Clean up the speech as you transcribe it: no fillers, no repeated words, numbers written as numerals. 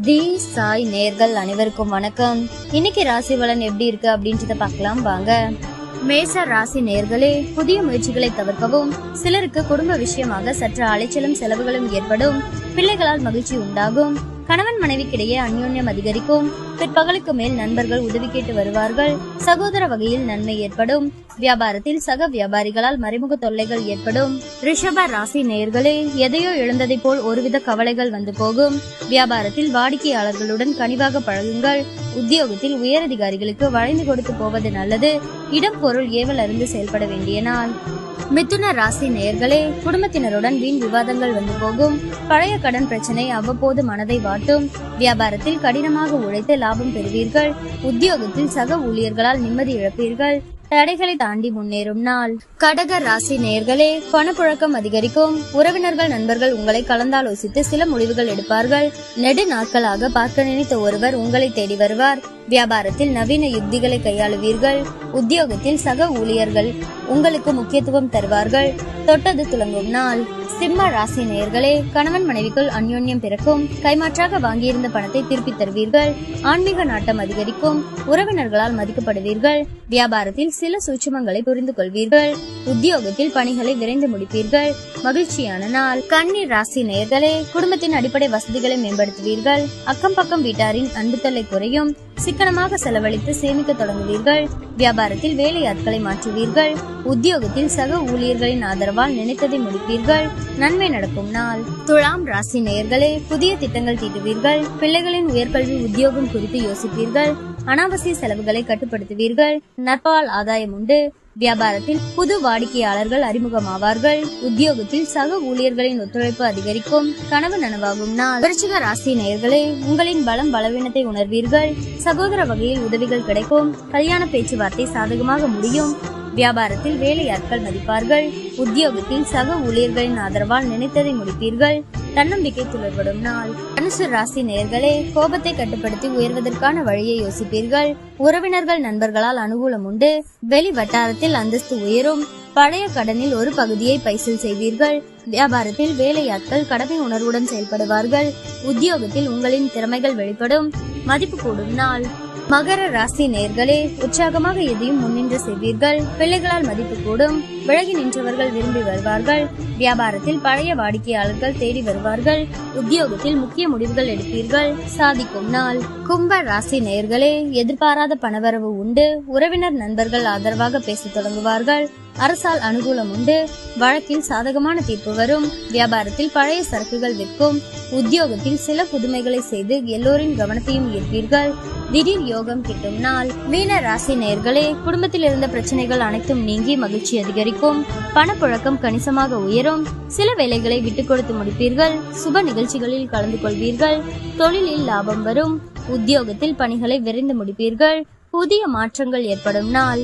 தி சாய் நேர்கள் அனைவருக்கும் வணக்கம். இன்னைக்கு ராசி பலன் எப்படி இருக்கு அப்படின்றத பார்க்கலாம் வாங்க. மேஷ ராசி நேர்களே, புதிய முயற்சிகளை தவிர்க்கவும். சிலருக்கு குடும்ப விஷயமாக சற்று அலைச்சலும் செலவுகளும் ஏற்படும். பிள்ளைகளால் மகிழ்ச்சி உண்டாகும். கணவன் மனைவிக்கிடையே அந்யோன்யம் அதிகரிக்கும். பிற்பகலுக்கு மேல் நண்பர்கள் உதவி கேட்டு வருவார்கள். சகோதர வகையில் நன்மை ஏற்படும். வியாபாரத்தில் சக வியாபாரிகளால் மறைமுக தொல்லைகள் ஏற்படும். ரிஷப ராசி நேயர்களே, எதையோ இழந்ததை போல் ஒருவித கவலைகள் வந்து போகும். வியாபாரத்தில் வாடிக்கையாளர்களுடன் கனிவாக பழகுங்கள். உத்தியோகத்தில் உயரதிகாரிகளுக்கு வளைந்து கொடுத்து போவது நல்லது. இடம் பொருள் ஏவல் அறிந்து செயல்பட வேண்டிய நாள். மிதுன ராசி நேயர்களே, குடும்பத்தினருடன் வீண் விவாதங்கள் வந்து போகும். பழைய கடன் பிரச்சனை அவ்வப்போது மனதை வாட்டும். வியாபாரத்தில் கடினமாக உழைத்து லாபம் பெறுவீர்கள். உத்தியோகத்தில் சக ஊழியர்களால் நிம்மதி இழப்பீர்கள். தடைகளை தாண்டி முன்னேறும் நாள். கடக ராசி நேயர்களே, பணப்புழக்கம் அதிகரிக்கும். உறவினர்கள் நண்பர்கள் உங்களை கலந்தாலோசித்து சில முடிவுகள் எடுப்பார்கள். நெடு நாட்களாக பார்க்க நினைத்த ஒருவர் உங்களை தேடி வருவார். வியாபாரத்தில் நவீன யுக்திகளை கையாளுவீர்கள். உத்தியோகத்தில் சக ஊழியர்கள் உங்களுக்கு முக்கியத்துவம் தருவார்கள். தொட்டது துலங்கும் நாள். சிம்ம ராசி நேயர்களே, கணவன் மனைவிக்குள் அந்யோன்யம் பிறக்கும். கைமாற்றாக வாங்கியிருந்த பணத்தை திருப்பி தருவீர்கள். ஆன்மீக நாட்டம் அதிகரிக்கும். உறவினர்களால் மதிக்கப்படுவீர்கள். வியாபாரத்தில் சில சூட்சுமங்களை புரிந்து கொள்வீர்கள். உத்தியோகத்தில் பணிகளை விரைந்து முடிப்பீர்கள். மகிழ்ச்சியான நாள். கன்னி ராசி நேயர்களே, குடும்பத்தின் அடிப்படை வசதிகளை மேம்படுத்துவீர்கள். அக்கம் பக்கம் வீட்டாரின் அன்பு தொல்லை குறையும். சிக்கனமாக செலவழித்து சேமிக்க தொடங்குவீர்கள். வியாபாரத்தில் வேலையாட்களை மாற்றுவீர்கள். உத்தியோகத்தில் சக ஊழியர்களின் ஆதரவால் நினைத்ததை முடிப்பீர்கள். நன்மை நடக்கும் நாள். துலாம் ராசி நேயர்களே, புதிய திட்டங்கள் தீட்டுவீர்கள். பிள்ளைகளின் உயர்கல்வி உத்தியோகம் குறித்து யோசிப்பீர்கள். அனாவசிய செலவுகளை கட்டுப்படுத்துவீர்கள். நட்பால் ஆதாயம் உண்டு. வியாபாரத்தில் புது வாடிக்கையாளர்கள் அறிமுகமாவார்கள். உத்தியோகத்தில் சக ஊழியர்களின் ஒத்துழைப்பு அதிகரிக்கும். கனவு நனவாகும் நாள். விருச்சிக ராசி நேயர்களே, உங்களின் பலம் பலவீனத்தை உணர்வீர்கள். சகோதர வகையில் உதவிகள் கிடைக்கும். கல்யாண பேச்சுவார்த்தை சாதகமாக முடியும். வியாபாரத்தில் வேலையாட்கள் மதிப்பார்கள். உத்தியோகத்தில் சக ஊழியர்களின் ஆதரவால் நினைத்ததை முடிப்பீர்கள். தன்னம்பிக்கை துளர்படும் நாள். தனுசு ராசி நேயர்களே, கோபத்தை கட்டுப்படுத்தி உயர்வதற்கான வழியை யோசிப்பீர்கள். உறவினர்கள் நண்பர்களால் அனுகூலம் உண்டு. வெளி வட்டாரத்தில் அந்தஸ்து உயரும். பழைய கடனில் ஒரு பகுதியை பைசல் செய்வீர்கள். வியாபாரத்தில் வேலையாட்கள் கடமை உணர்வுடன் செயல்படுவார்கள். உத்தியோகத்தில் உங்களின் திறமைகள் வெளிப்படும். மதிப்பு கூடும் நாள். மகர ராசி நேயர்களே, உற்சாகமாக எதையும் முன்னின்று செய்வீர்கள். பிள்ளைகளால் மதிப்பு கூடும். விலகி நின்றவர்கள் விரும்பி வருவார்கள். வியாபாரத்தில் பழைய வாடிக்கையாளர்கள் தேடி வருவார்கள். உத்தியோகத்தில் முக்கிய முடிவுகள் எடுப்பீர்கள். சாதிக்கும் நாள். கும்ப ராசி நேயர்களே, எதிர்பாராத பணவரவு உண்டு. உறவினர் நண்பர்கள் ஆதரவாக பேச தொடங்குவார்கள். அரசால் அனுகூலம் உண்டு. வழக்கில் சாதகமான தீர்ப்பு வரும். வியாபாரத்தில் பழைய சரக்குகள் விற்கும். உத்தியோகத்தில் சில புதுமைகளை செய்து எல்லோரின் கவனத்தையும் ஈர்ப்பீர்கள். திடீர் யோகம் கிட்டும் நாள். மீன ராசி நேயர்களே, குடும்பத்தில் இருந்த பிரச்சனைகள் அனைத்தும் நீங்கி மகிழ்ச்சி அதிகரிக்கும். பணப்புழக்கம் கணிசமாக உயரும். சில வேலைகளை விட்டுக் கொடுத்து முடிப்பீர்கள். சுப நிகழ்ச்சிகளில் கலந்து கொள்வீர்கள். தொழிலில் லாபம் வரும். உத்தியோகத்தில் பணிகளை விரைந்து முடிப்பீர்கள். புதிய மாற்றங்கள் ஏற்படும் நாள்.